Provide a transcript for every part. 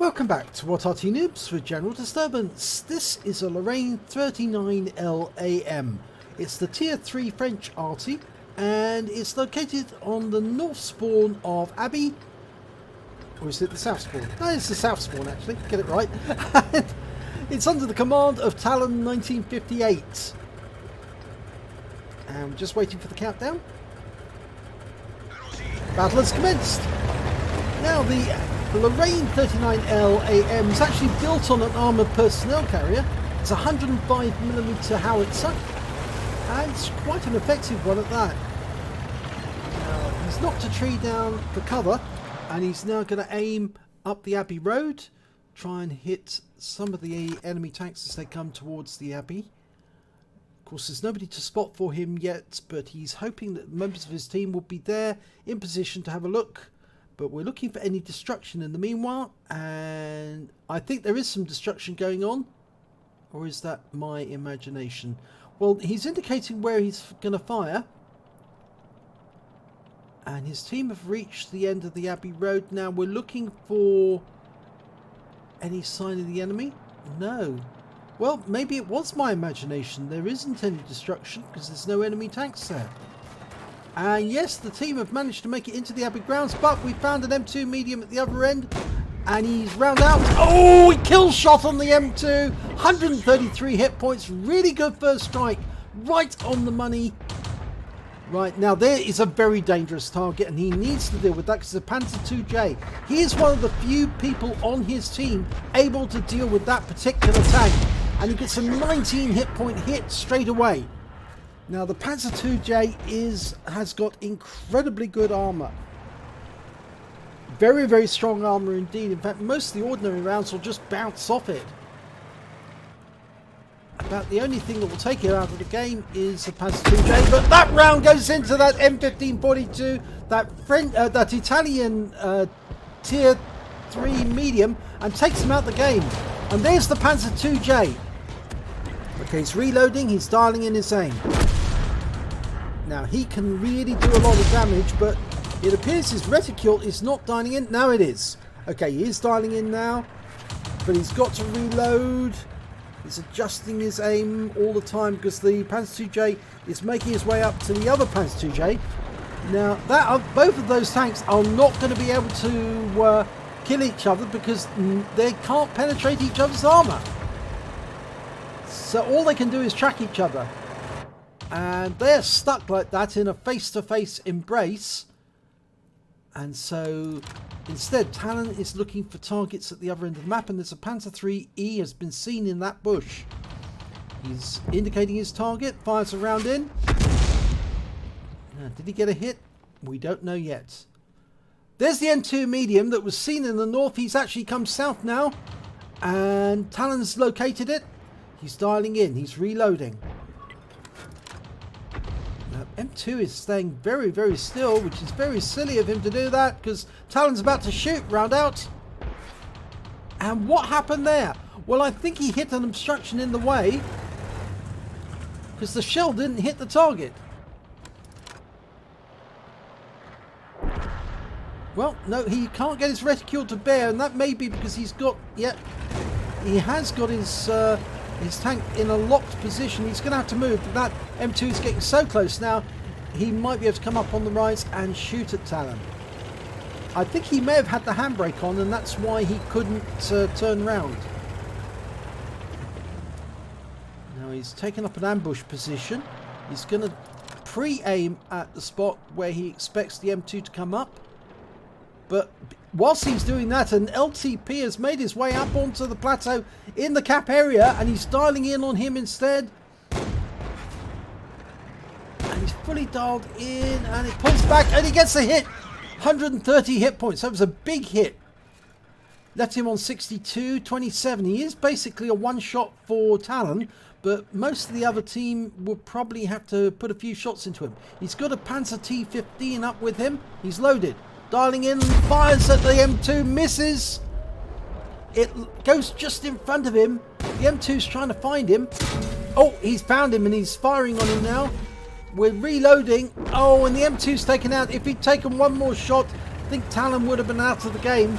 Welcome back to What Arty Noobs for General Disturbance. This is a Lorraine 39LAM. It's the Tier 3 French Arty and it's located on the north spawn of Abbey. Or is it the south spawn? No, it's the south spawn actually, get it right. It's under the command of Talon 1958. And we're just waiting for the countdown. Battle has commenced. Now the Lorraine 39LAM is actually built on an armoured personnel carrier. It's a 105mm howitzer and it's quite an effective one at that. Now, he's knocked a tree down for cover and he's now going to aim up the Abbey Road, try and hit some of the enemy tanks as they come towards the Abbey. Of course, there's nobody to spot for him yet, but he's hoping that members of his team will be there in position to have a look. But we're looking for any destruction in the meanwhile, and I think there is some destruction going on. Or is that my imagination? Well, he's indicating where he's going to fire. And his team have reached the end of the Abbey Road. Now we're looking for any sign of the enemy. No. Well, maybe it was my imagination. There isn't any destruction because there's no enemy tanks there. And yes, the team have managed to make it into the Abbey grounds, but we found an M2 medium at the other end, and he's round out. Oh, he kill shot on the M2, 133 hit points, really good first strike, right on the money. Right, now there is a very dangerous target, and he needs to deal with that because it's a Panzer 2J. He is one of the few people on his team able to deal with that particular tank, and he gets a 19 hit point hit straight away. Now the Panzer 2J has got incredibly good armour. Very, very strong armour indeed. In fact, most of the ordinary rounds will just bounce off it. About the only thing that will take it out of the game is the Panzer 2J. But that round goes into that M1542, that Italian Tier 3 medium, and takes him out the game. And there's the Panzer 2J. Okay, he's reloading, he's dialing in his aim. Now he can really do a lot of damage, but it appears his reticule is not dialing in. Now it is. Okay, he is dialing in now, but he's got to reload. He's adjusting his aim all the time because the Panzer 2J is making his way up to the other Panzer 2J. Now both of those tanks are not going to be able to kill each other because they can't penetrate each other's armour. So all they can do is track each other. And they're stuck like that in a face-to-face embrace. And so instead Talon is looking for targets at the other end of the map, and there's a Panzer 3E has been seen in that bush. He's indicating his target, fires a round in. Now, did he get a hit? We don't know yet. There's the M2 medium that was seen in the north. He's actually come south now, and Talon's located it. He's dialing in, he's reloading. Now, M2 is staying very, very still, which is very silly of him to do that because Talon's about to shoot, round out. And what happened there? Well, I think he hit an obstruction in the way because the shell didn't hit the target. Well, no, he can't get his reticule to bear, and that may be because he's got, yeah, he has got his tank in a locked position. He's going to have to move. That M2 is getting so close now, he might be able to come up on the rise and shoot at Talon. I think he may have had the handbrake on, and that's why he couldn't turn round. Now he's taken up an ambush position. He's going to pre-aim at the spot where he expects the M2 to come up. But whilst he's doing that, an LTP has made his way up onto the plateau in the cap area, and he's dialing in on him instead. And he's fully dialed in, and it pulls back, and he gets a hit. 130 hit points. That was a big hit. Left him on 62, 27. He is basically a one-shot for Talon, but most of the other team will probably have to put a few shots into him. He's got a Panzer T15 up with him. He's loaded. Dialing in, fires at the M2, misses. It goes just in front of him. The M2's trying to find him. Oh, he's found him and he's firing on him now. We're reloading. Oh, and the M2's taken out. If he'd taken one more shot, I think Talon would have been out of the game.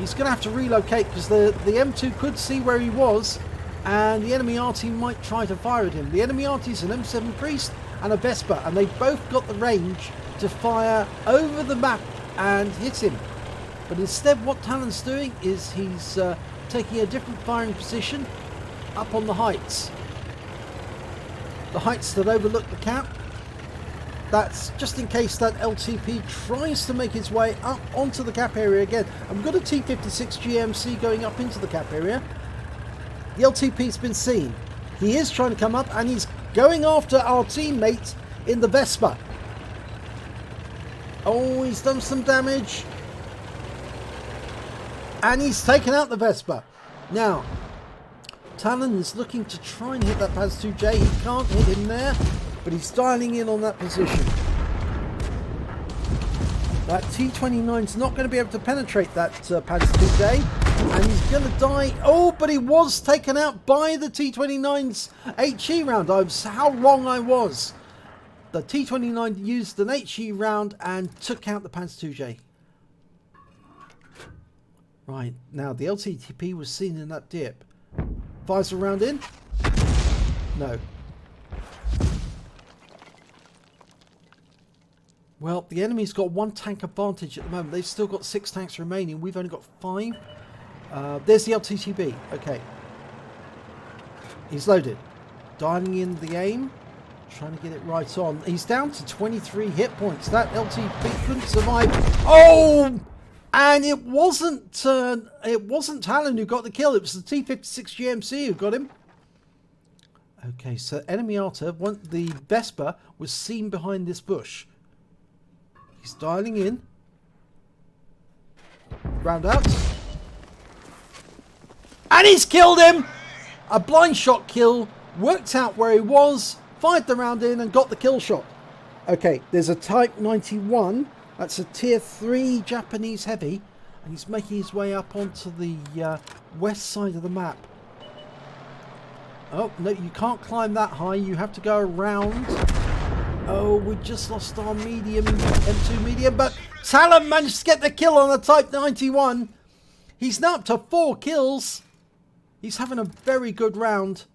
He's going to have to relocate because the M2 could see where he was, and the enemy Arty might try to fire at him. The enemy Arty is an M7 Priest and a Vesper, and they both got the range to fire over the map and hit him. But instead what Talon's doing is he's taking a different firing position up on the heights. The heights that overlook the cap. That's just in case that LTP tries to make its way up onto the cap area again. And we've got a T56 GMC going up into the cap area. The LTP's been seen. He is trying to come up and he's going after our teammate in the Vespa. Oh, he's done some damage. And he's taken out the Vespa. Now, Talon is looking to try and hit that Panzer 2J. He can't hit him there, but he's dialing in on that position. That T-29's not going to be able to penetrate that Panzer 2J, and he's going to die. Oh, but he was taken out by the T-29's HE round. How wrong I was. The T-29 used an HE round and took out the Panzer 2J. Right, now the LTTP was seen in that dip. Fires a round in? No. Well, the enemy's got 1 tank advantage at the moment. They've still got 6 tanks remaining. We've only got 5. There's the LTTB. Okay. He's loaded. Dialing in the aim. Trying to get it right on. He's down to 23 hit points. That LTTB couldn't survive. Oh! And it wasn't Talon who got the kill. It was the T56 GMC who got him. Okay, so enemy Arty, the Vespa, was seen behind this bush. He's dialing in. Round out. And he's killed him! A blind shot kill. Worked out where he was. Fired the round in and got the kill shot. Okay, there's a Type 91. That's a tier 3 Japanese heavy, and he's making his way up onto the west side of the map. Oh, no, you can't climb that high. You have to go around. Oh, we just lost our medium, M2 medium, but Talon managed to get the kill on the Type 91. He's now up to 4 kills. He's having a very good round.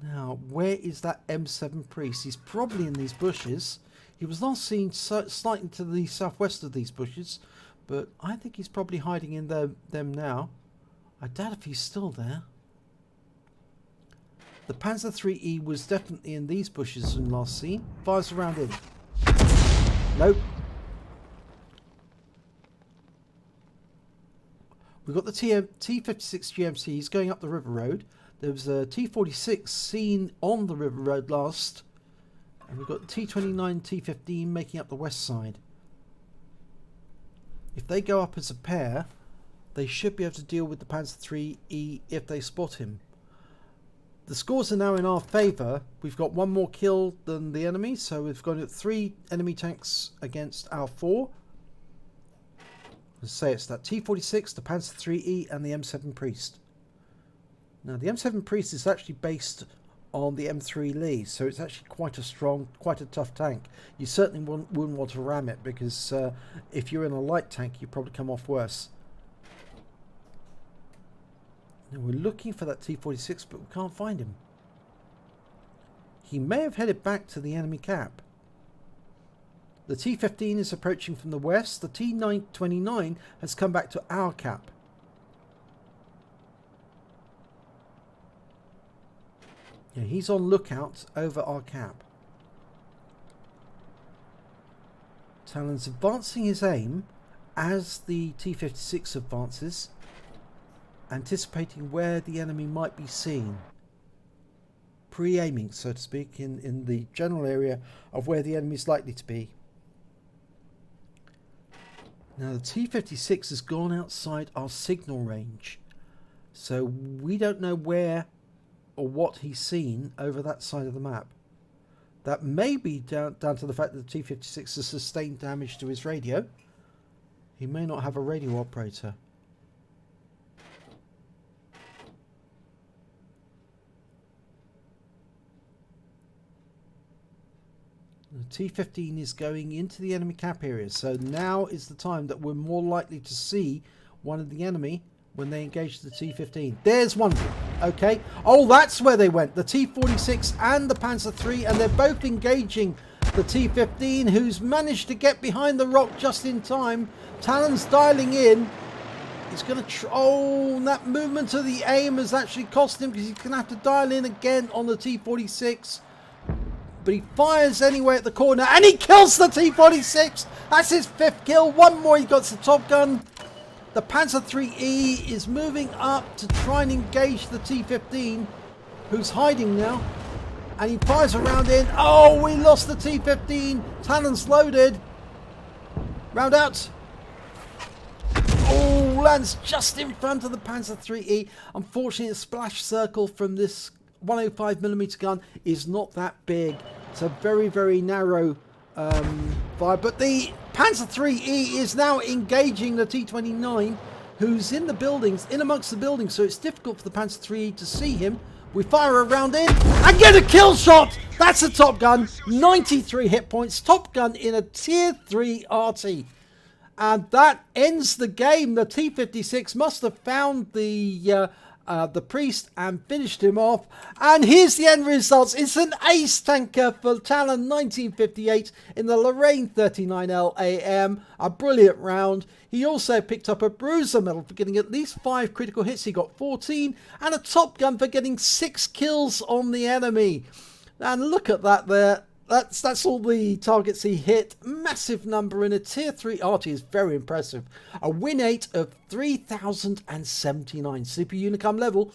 Now, where is that M7 Priest? He's probably in these bushes. He was last seen slightly to the southwest of these bushes, but I think he's probably hiding in them now. I doubt if he's still there. The Panzer IIIe was definitely in these bushes when last seen. Fires around in. Nope. We've got the T56 GMC. He's going up the river road. There was a T46 seen on the river road last. And we've got T29, T15 making up the west side. If they go up as a pair, they should be able to deal with the Panzer IIIe if they spot him. The scores are now in our favour. We've got 1 more kill than the enemy, so we've got 3 enemy tanks against our 4. Let's say it's that T46, the Panzer IIIe, and the M7 Priest. Now the M7 Priest is actually based on the M3 Lee, so it's actually quite a strong, quite a tough tank. You certainly wouldn't want to ram it, because if you're in a light tank you probably come off worse. Now we're looking for that T46, but we can't find him. He may have headed back to the enemy cap. The T15 is approaching from the west. The T29 has come back to our cap. Yeah, he's on lookout over our cap. Talon's advancing his aim as the T56 advances, anticipating where the enemy might be seen. Pre-aiming, so to speak, in the general area of where the enemy is likely to be. Now the T56 has gone outside our signal range, so we don't know where or what he's seen over that side of the map. That may be down to the fact that the T56 has sustained damage to his radio. He may not have a radio operator. The T-15 is going into the enemy cap area. So now is the time that we're more likely to see one of the enemy when they engage the T-15. There's one. Okay. Oh, that's where they went. The T-46 and the Panzer III, and they're both engaging the T-15, who's managed to get behind the rock just in time. Talon's dialing in. He's going to... Oh, that movement of the aim has actually cost him, because he's going to have to dial in again on the T-46. But he fires anyway at the corner, and he kills the T-46. That's his 5th kill. One more, he got the Top Gun. The Panzer IIIe is moving up to try and engage the T-15, who's hiding now. And he fires a round in. Oh, we lost the T-15. Talon's loaded. Round out. Oh, lands just in front of the Panzer IIIe. Unfortunately, the splash circle from this 105mm gun is not that big. It's a very, very narrow fire. But the Panzer IIIe is now engaging the T-29, who's in the buildings, in amongst the buildings. So it's difficult for the Panzer IIIe to see him. We fire a round in and get a kill shot. That's a Top Gun. 93 hit points. Top Gun in a tier 3 Arty. And that ends the game. The T-56 must have found the priest and finished him off. And here's the end results. It's an ace tanker for Talon 1958 in the Lorraine 39L AM. A brilliant round. He also picked up a bruiser medal for getting at least 5 critical hits. He got 14. And a Top Gun for getting 6 kills on the enemy. And look at that there. That's all the targets he hit. Massive number in a tier 3 Arty is very impressive. A win rate of 3,079 super Unicum level.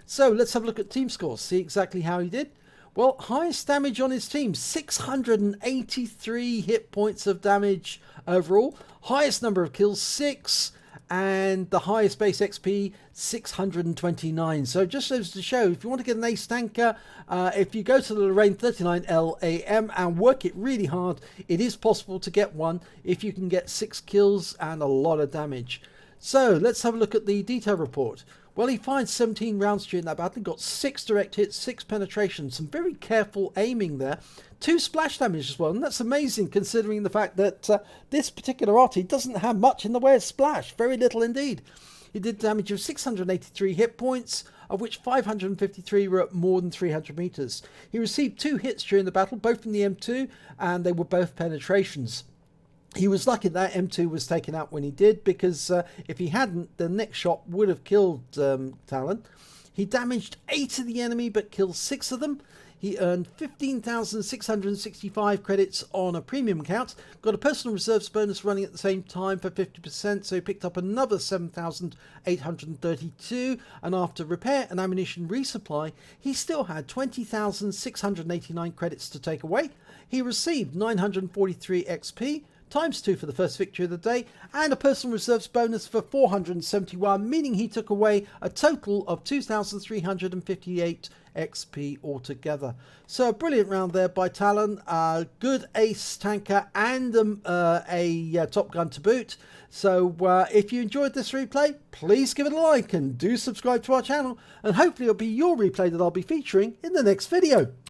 So let's have a look at team scores. See exactly how he did. Well, highest damage on his team, 683 hit points of damage overall. Highest number of kills, 6. And the highest base XP, 629. So it just goes to show, if you want to get an ace tanker, if you go to the Lorraine 39L AM and work it really hard, it is possible to get one if you can get 6 kills and a lot of damage. So let's have a look at the detail report. Well, he fired 17 rounds during that battle, got 6 direct hits, 6 penetrations, some very careful aiming there, 2 splash damage as well, and that's amazing considering the fact that this particular Arty doesn't have much in the way of splash, very little indeed. He did damage of 683 hit points, of which 553 were at more than 300 meters. He received 2 hits during the battle, both from the M2, and they were both penetrations. He was lucky that M2 was taken out when he did, because if he hadn't, the next shot would have killed Talon. He damaged 8 of the enemy, but killed 6 of them. He earned 15,665 credits on a premium account. Got a personal reserves bonus running at the same time for 50%, so he picked up another 7,832. And after repair and ammunition resupply, he still had 20,689 credits to take away. He received 943 XP. ×2 for the first victory of the day, and a personal reserves bonus for 471, meaning he took away a total of 2,358 XP altogether. So a brilliant round there by Talon. Good ace tanker and a Top Gun to boot. So if you enjoyed this replay, please give it a like and do subscribe to our channel, and hopefully it'll be your replay that I'll be featuring in the next video.